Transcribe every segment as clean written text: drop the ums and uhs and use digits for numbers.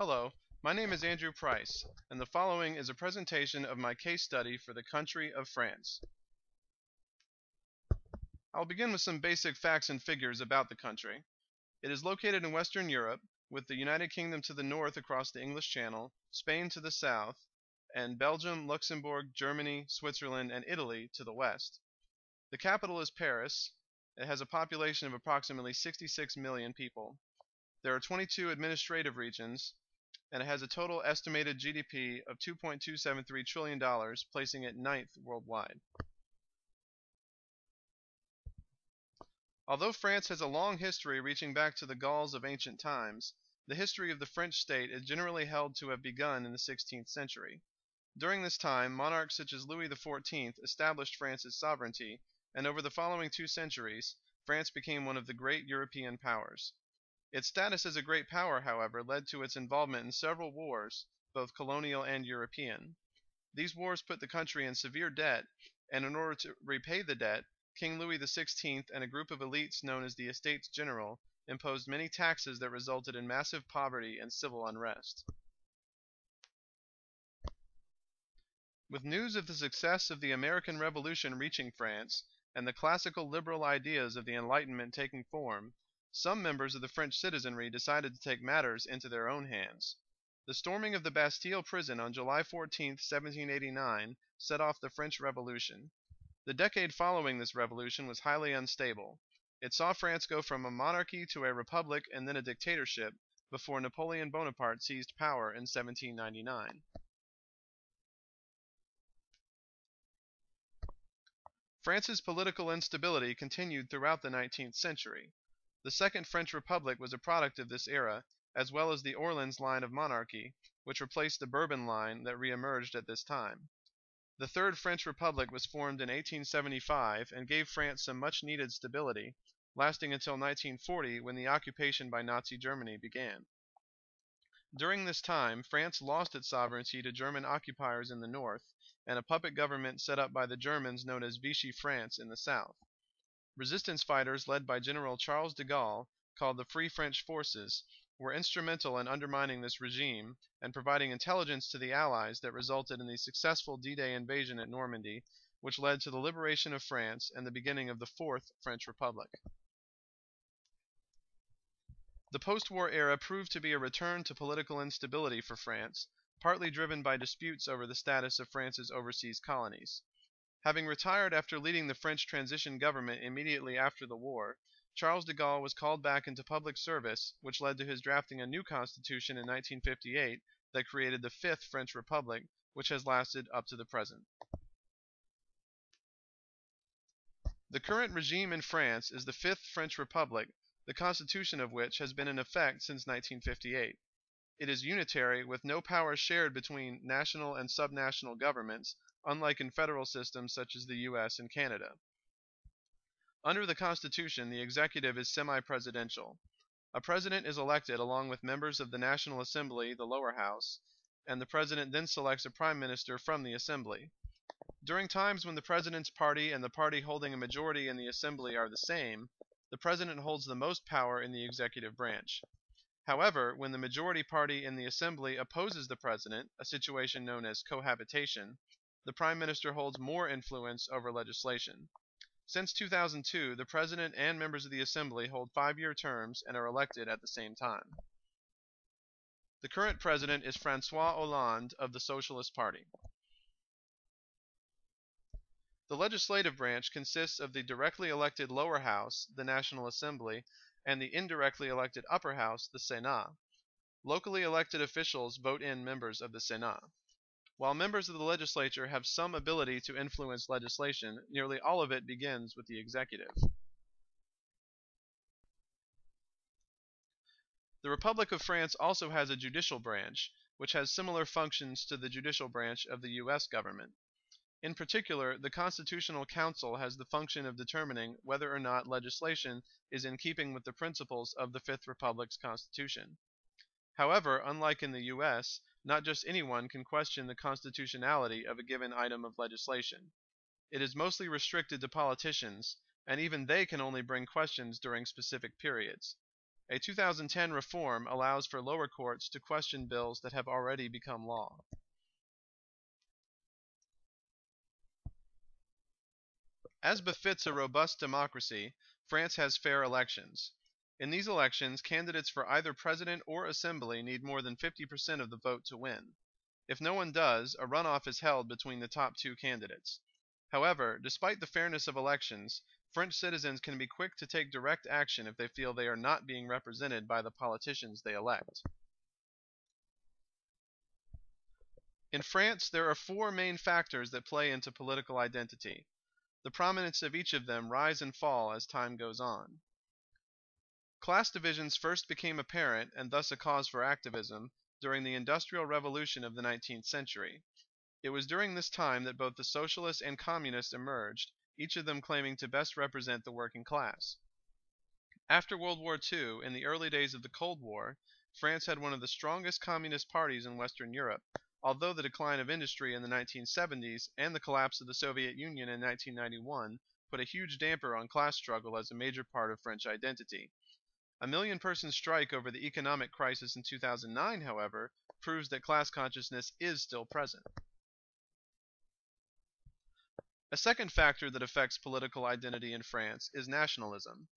Hello, my name is Andrew Price, and the following is a presentation of my case study for the country of France. I'll begin with some basic facts and figures about the country. It is located in Western Europe, with the United Kingdom to the north across the English Channel, Spain to the south, and Belgium, Luxembourg, Germany, Switzerland, and Italy to the west. The capital is Paris. It has a population of approximately 66 million people. There are 22 administrative regions, and it has a total estimated GDP of $2.273 trillion, placing it ninth worldwide. Although France has a long history reaching back to the Gauls of ancient times, the history of the French state is generally held to have begun in the 16th century. During this time, monarchs such as Louis XIV established France's sovereignty, and over the following 2 centuries, France became one of the great European powers. Its status as a great power, however, led to its involvement in several wars, both colonial and European. These wars put the country in severe debt, and in order to repay the debt, King Louis XVI and a group of elites known as the Estates General imposed many taxes that resulted in massive poverty and civil unrest. With news of the success of the American Revolution reaching France, and the classical liberal ideas of the Enlightenment taking form, some members of the French citizenry decided to take matters into their own hands. The storming of the Bastille prison on July 14, 1789, set off the French Revolution. The decade following this revolution was highly unstable. It saw France go from a monarchy to a republic and then a dictatorship before Napoleon Bonaparte seized power in 1799. France's political instability continued throughout the 19th century. The Second French Republic was a product of this era, as well as the Orleans line of monarchy, which replaced the Bourbon line that re-emerged at this time. The Third French Republic was formed in 1875 and gave France some much-needed stability, lasting until 1940 when the occupation by Nazi Germany began. During this time, France lost its sovereignty to German occupiers in the north, and a puppet government set up by the Germans known as Vichy France in the south. Resistance fighters led by General Charles de Gaulle, called the Free French Forces, were instrumental in undermining this regime and providing intelligence to the Allies that resulted in the successful D-Day invasion at Normandy, which led to the liberation of France and the beginning of the Fourth French Republic. The post-war era proved to be a return to political instability for France, partly driven by disputes over the status of France's overseas colonies. Having retired after leading the French transition government immediately after the war, Charles de Gaulle was called back into public service, which led to his drafting a new constitution in 1958 that created the Fifth French Republic, which has lasted up to the present. The current regime in France is the Fifth French Republic, the constitution of which has been in effect since 1958. It is unitary, with no powers shared between national and subnational governments, unlike in federal systems such as the US and Canada. Under the Constitution, the executive is semi-presidential. A president is elected along with members of the National Assembly, the lower house, and the president then selects a prime minister from the assembly. During times when the president's party and the party holding a majority in the assembly are the same, the president holds the most power in the executive branch. However, when the majority party in the assembly opposes the president, a situation known as cohabitation, the prime minister holds more influence over legislation. Since 2002, the president and members of the assembly hold 5-year terms and are elected at the same time. The current president is François Hollande of the Socialist Party. The legislative branch consists of the directly elected lower house, the National Assembly, and the indirectly elected upper house, the Sénat. Locally elected officials vote in members of the Sénat. While members of the legislature have some ability to influence legislation, nearly all of it begins with the executive. The Republic of France also has a judicial branch, which has similar functions to the judicial branch of the US government. In particular, the Constitutional Council has the function of determining whether or not legislation is in keeping with the principles of the Fifth Republic's Constitution. However, unlike in the US, not just anyone can question the constitutionality of a given item of legislation. It is mostly restricted to politicians, and even they can only bring questions during specific periods. A 2010 reform allows for lower courts to question bills that have already become law. As befits a robust democracy, France has fair elections. In these elections, candidates for either president or assembly need more than 50% of the vote to win. If no one does, a runoff is held between the top two candidates. However, despite the fairness of elections, French citizens can be quick to take direct action if they feel they are not being represented by the politicians they elect. In France, there are four main factors that play into political identity. The prominence of each of them rise and fall as time goes on. Class divisions first became apparent, and thus a cause for activism, during the Industrial Revolution of the 19th century. It was during this time that both the socialists and communists emerged, each of them claiming to best represent the working class. After World War II, in the early days of the Cold War, France had one of the strongest communist parties in Western Europe, although the decline of industry in the 1970s and the collapse of the Soviet Union in 1991 put a huge damper on class struggle as a major part of French identity. A million-person strike over the economic crisis in 2009, however, proves that class consciousness is still present. A second factor that affects political identity in France is nationalism.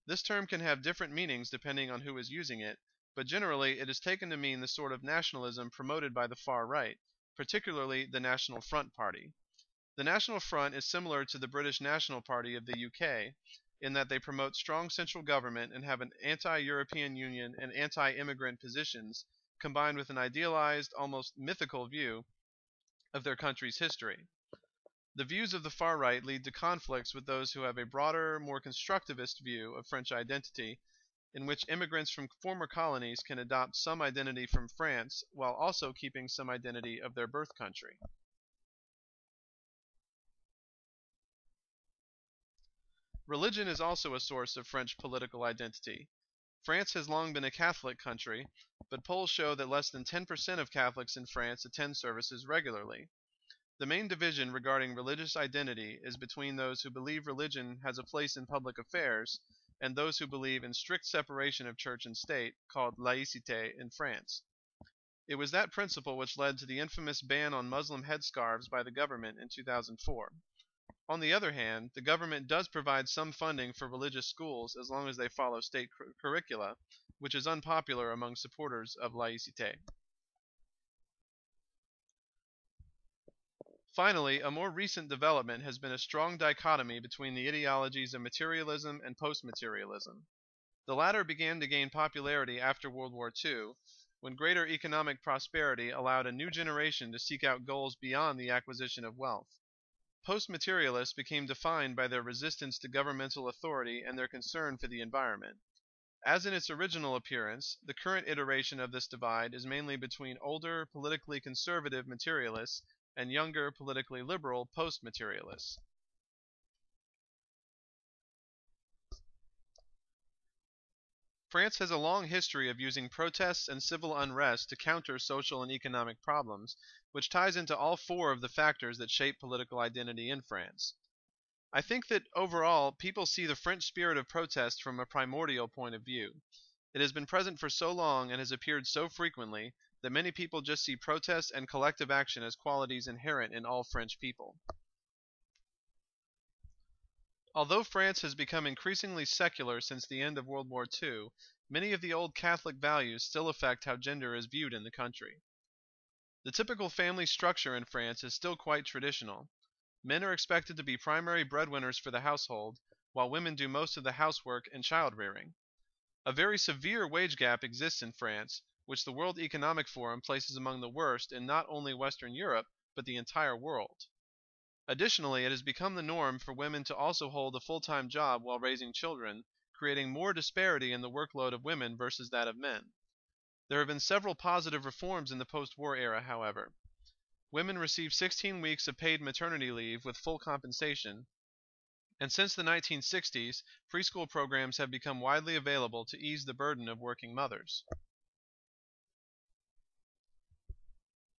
This term can have different meanings depending on who is using it, but generally it is taken to mean the sort of nationalism promoted by the far right, particularly the National Front Party. The National Front is similar to the British National Party of the UK, in that they promote strong central government and have an anti-European Union and anti-immigrant positions, combined with an idealized, almost mythical view of their country's history. The views of the far right lead to conflicts with those who have a broader, more constructivist view of French identity, in which immigrants from former colonies can adopt some identity from France while also keeping some identity of their birth country. Religion is also a source of French political identity. France has long been a Catholic country, but polls show that less than 10% of Catholics in France attend services regularly. The main division regarding religious identity is between those who believe religion has a place in public affairs and those who believe in strict separation of church and state, called laïcité in France. It was that principle which led to the infamous ban on Muslim headscarves by the government in 2004. On the other hand, the government does provide some funding for religious schools as long as they follow state curricula, which is unpopular among supporters of laïcité. Finally, a more recent development has been a strong dichotomy between the ideologies of materialism and post-materialism. The latter began to gain popularity after World War II, when greater economic prosperity allowed a new generation to seek out goals beyond the acquisition of wealth. Post-materialists became defined by their resistance to governmental authority and their concern for the environment. As in its original appearance, the current iteration of this divide is mainly between older, politically conservative materialists and younger, politically liberal post-materialists. France has a long history of using protests and civil unrest to counter social and economic problems, which ties into all four of the factors that shape political identity in France. I think that overall, people see the French spirit of protest from a primordial point of view. It has been present for so long and has appeared so frequently that many people just see protest and collective action as qualities inherent in all French people. Although France has become increasingly secular since the end of World War II, many of the old Catholic values still affect how gender is viewed in the country. The typical family structure in France is still quite traditional. Men are expected to be primary breadwinners for the household, while women do most of the housework and child rearing. A very severe wage gap exists in France, which the World Economic Forum places among the worst in not only Western Europe, but the entire world. Additionally, it has become the norm for women to also hold a full-time job while raising children, creating more disparity in the workload of women versus that of men. There have been several positive reforms in the post-war era, however. Women receive 16 weeks of paid maternity leave with full compensation, and since the 1960s, preschool programs have become widely available to ease the burden of working mothers.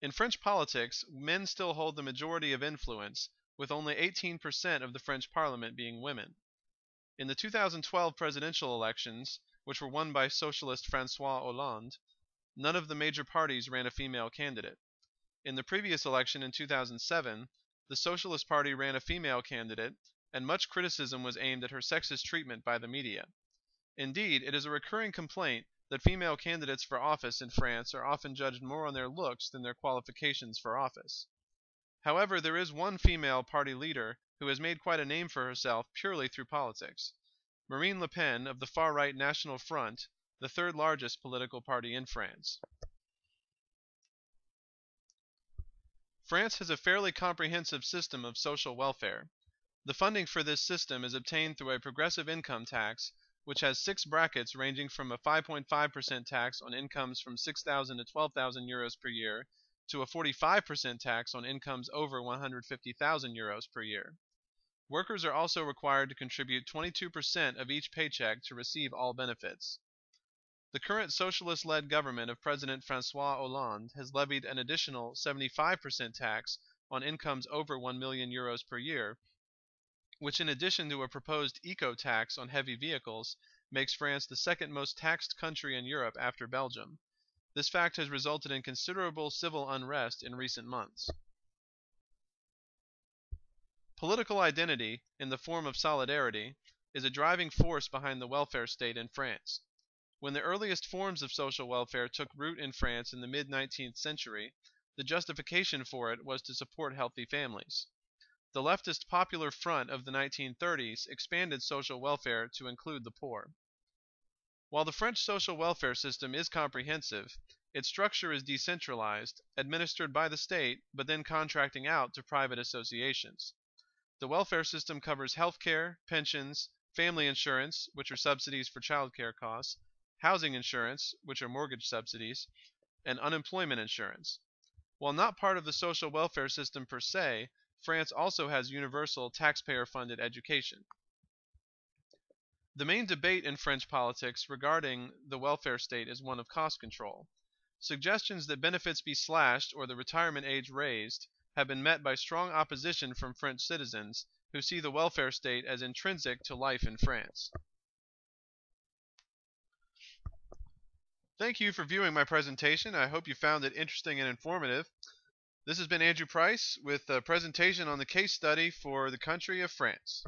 In French politics, men still hold the majority of influence, with only 18% of the French parliament being women. In the 2012 presidential elections, which were won by socialist François Hollande, none of the major parties ran a female candidate. In the previous election in 2007, the Socialist Party ran a female candidate, and much criticism was aimed at her sexist treatment by the media. Indeed, it is a recurring complaint that female candidates for office in France are often judged more on their looks than their qualifications for office. However, there is one female party leader who has made quite a name for herself purely through politics: Marine Le Pen of the far-right National Front, the third largest political party in France. France has a fairly comprehensive system of social welfare. The funding for this system is obtained through a progressive income tax, which has 6 brackets ranging from a 5.5% tax on incomes from 6,000 to 12,000 euros per year to a 45% tax on incomes over 150,000 euros per year. Workers are also required to contribute 22% of each paycheck to receive all benefits. The current socialist-led government of President François Hollande has levied an additional 75% tax on incomes over 1 million euros per year, which, in addition to a proposed eco-tax on heavy vehicles, makes France the second most taxed country in Europe after Belgium. This fact has resulted in considerable civil unrest in recent months. Political identity, in the form of solidarity, is a driving force behind the welfare state in France. When the earliest forms of social welfare took root in France in the mid-19th century, the justification for it was to support healthy families. The leftist Popular Front of the 1930s expanded social welfare to include the poor. While the French social welfare system is comprehensive, its structure is decentralized, administered by the state, but then contracting out to private associations. The welfare system covers healthcare, pensions, family insurance, which are subsidies for childcare costs, housing insurance, which are mortgage subsidies, and unemployment insurance. While not part of the social welfare system per se, France also has universal taxpayer-funded education. The main debate in French politics regarding the welfare state is one of cost control. Suggestions that benefits be slashed or the retirement age raised have been met by strong opposition from French citizens who see the welfare state as intrinsic to life in France. Thank you for viewing my presentation. I hope you found it interesting and informative. This has been Andrew Price with a presentation on the case study for the country of France.